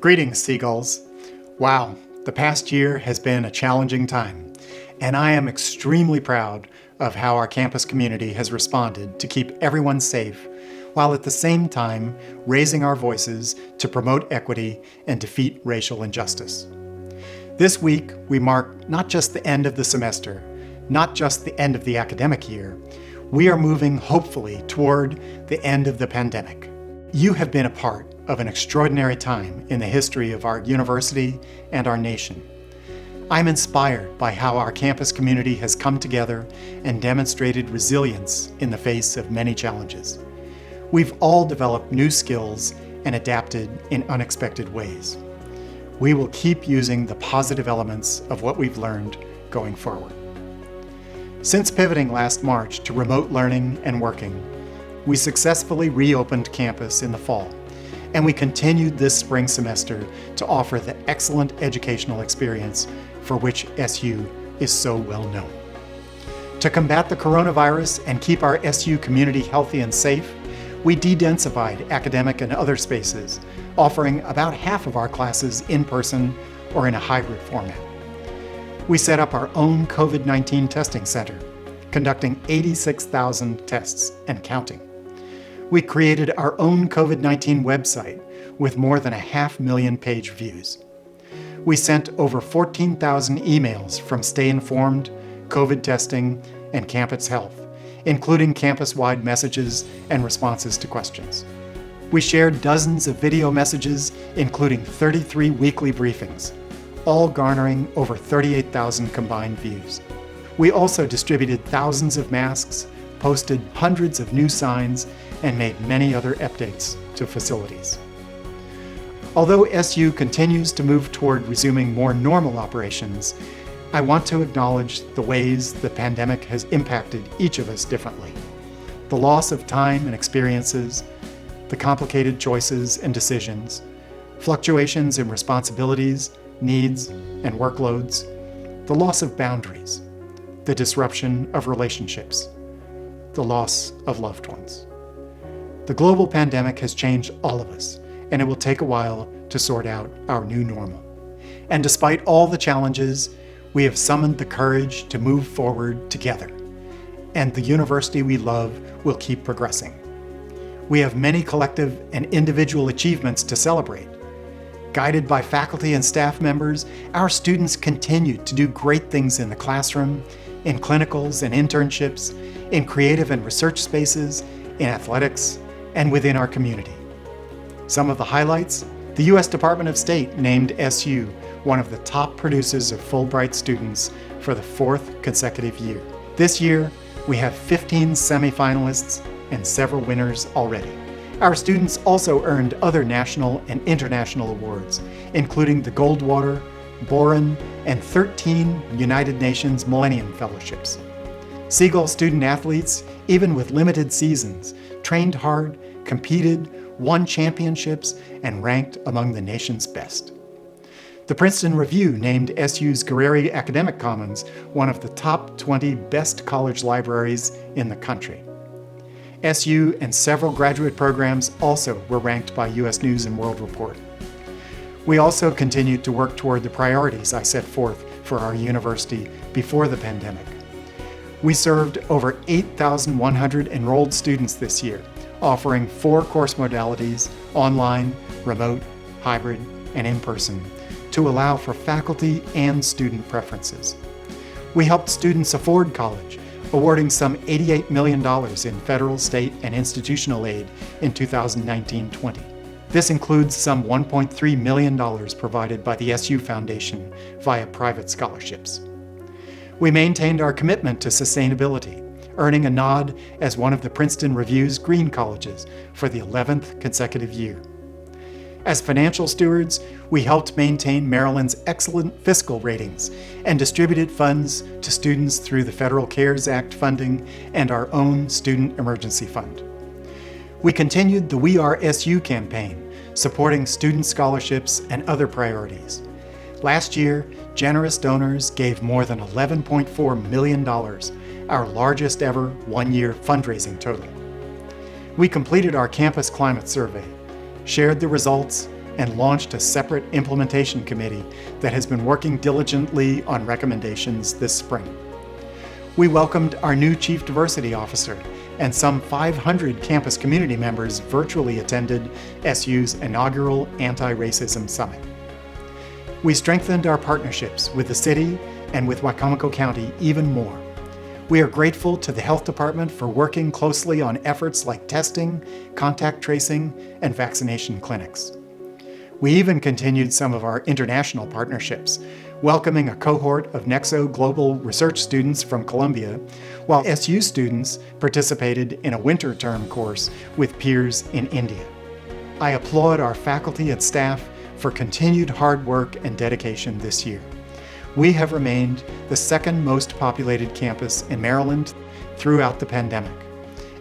Greetings, Sea Gulls. Wow, the past year has been a challenging time, and I am extremely proud of how our campus community has responded to keep everyone safe, while at the same time raising our voices to promote equity and defeat racial injustice. This week, we mark not just the end of the semester, not just the end of the academic year, we are moving hopefully toward the end of the pandemic. You have been a part of an extraordinary time in the history of our university and our nation. I'm inspired by how our campus community has come together and demonstrated resilience in the face of many challenges. We've all developed new skills and adapted in unexpected ways. We will keep using the positive elements of what we've learned going forward. Since pivoting last March to remote learning and working, we successfully reopened campus in the fall, and we continued this spring semester to offer the excellent educational experience for which SU is so well known. To combat the coronavirus and keep our SU community healthy and safe, we de-densified academic and other spaces, offering about half of our classes in person or in a hybrid format. We set up our own Covid19 testing center, conducting 86,000 tests and counting. We created our own Covid-19 website with more than 500,000 page views. We sent over 14,000 emails from Stay Informed, COVID testing, and campus health, including campus-wide messages and responses to questions. We shared dozens of video messages, including 33 weekly briefings, all garnering over 38,000 combined views. We also distributed thousands of masks, posted hundreds of new signs, and made many other updates to facilities. Although SU continues to move toward resuming more normal operations, I want to acknowledge the ways the pandemic has impacted each of us differently. The loss of time and experiences, the complicated choices and decisions, fluctuations in responsibilities, needs, and workloads, the loss of boundaries, the disruption of relationships, the loss of loved ones. The global pandemic has changed all of us, and it will take a while to sort out our new normal. And despite all the challenges, we have summoned the courage to move forward together, and the university we love will keep progressing. We have many collective and individual achievements to celebrate. Guided by faculty and staff members, our students continue to do great things in the classroom, in clinicals and internships, in creative and research spaces, in athletics, and within our community. Some of the highlights: the U.S. Department of State named SU one of the top producers of Fulbright students for the 4th consecutive year. This year, we have 15 semifinalists and several winners already. Our students also earned other national and international awards, including the Goldwater, Boren, and 13 United Nations Millennium Fellowships. Sea Gull student athletes, even with limited seasons, trained hard, competed, won championships, and ranked among the nation's best. The Princeton Review named SU's Guerreri Academic Commons one of the top 20 best college libraries in the country. SU and several graduate programs also were ranked by U.S. News & World Report. We also continued to work toward the priorities I set forth for our university before the pandemic. We served over 8,100 enrolled students this year, offering 4 course modalities: online, remote, hybrid, and in-person, to allow for faculty and student preferences. We helped students afford college, awarding some $88 million in federal, state, and institutional aid in 2019-20. This includes some $1.3 million provided by the SU Foundation via private scholarships. We maintained our commitment to sustainability, earning a nod as one of the Princeton Review's Green Colleges for the 11th consecutive year. As financial stewards, we helped maintain Maryland's excellent fiscal ratings and distributed funds to students through the Federal CARES Act funding and our own Student Emergency Fund. We continued the We Are SU campaign, supporting student scholarships and other priorities. Last year, generous donors gave more than $11.4 million, our largest ever one-year fundraising total. We completed our campus climate survey, shared the results, and launched a separate implementation committee that has been working diligently on recommendations this spring. We welcomed our new Chief Diversity Officer, and some 500 campus community members virtually attended SU's inaugural Anti-Racism Summit. We strengthened our partnerships with the city and with Wicomico County even more. We are grateful to the Health Department for working closely on efforts like testing, contact tracing, and vaccination clinics. We even continued some of our international partnerships, welcoming a cohort of Nexo Global Research students from Colombia, while SU students participated in a winter term course with peers in India. I applaud our faculty and staff for continued hard work and dedication this year. We have remained the second most populated campus in Maryland throughout the pandemic,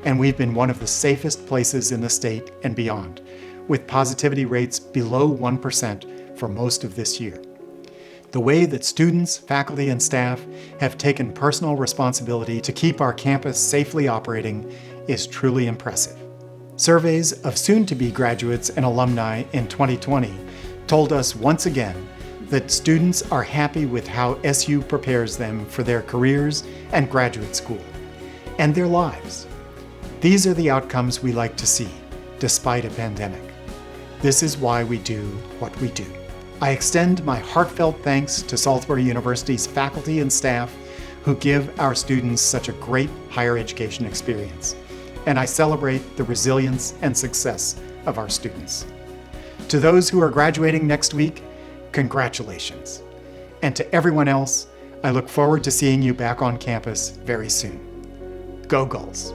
and we've been one of the safest places in the state and beyond, with positivity rates below 1% for most of this year. The way that students, faculty, and staff have taken personal responsibility to keep our campus safely operating is truly impressive. Surveys of soon-to-be graduates and alumni in 2020 told us once again that students are happy with how SU prepares them for their careers and graduate school, and their lives. These are the outcomes we like to see, despite a pandemic. This is why we do what we do. I extend my heartfelt thanks to Salisbury University's faculty and staff who give our students such a great higher education experience, and I celebrate the resilience and success of our students. To those who are graduating next week, congratulations. And to everyone else, I look forward to seeing you back on campus very soon. Go Gulls!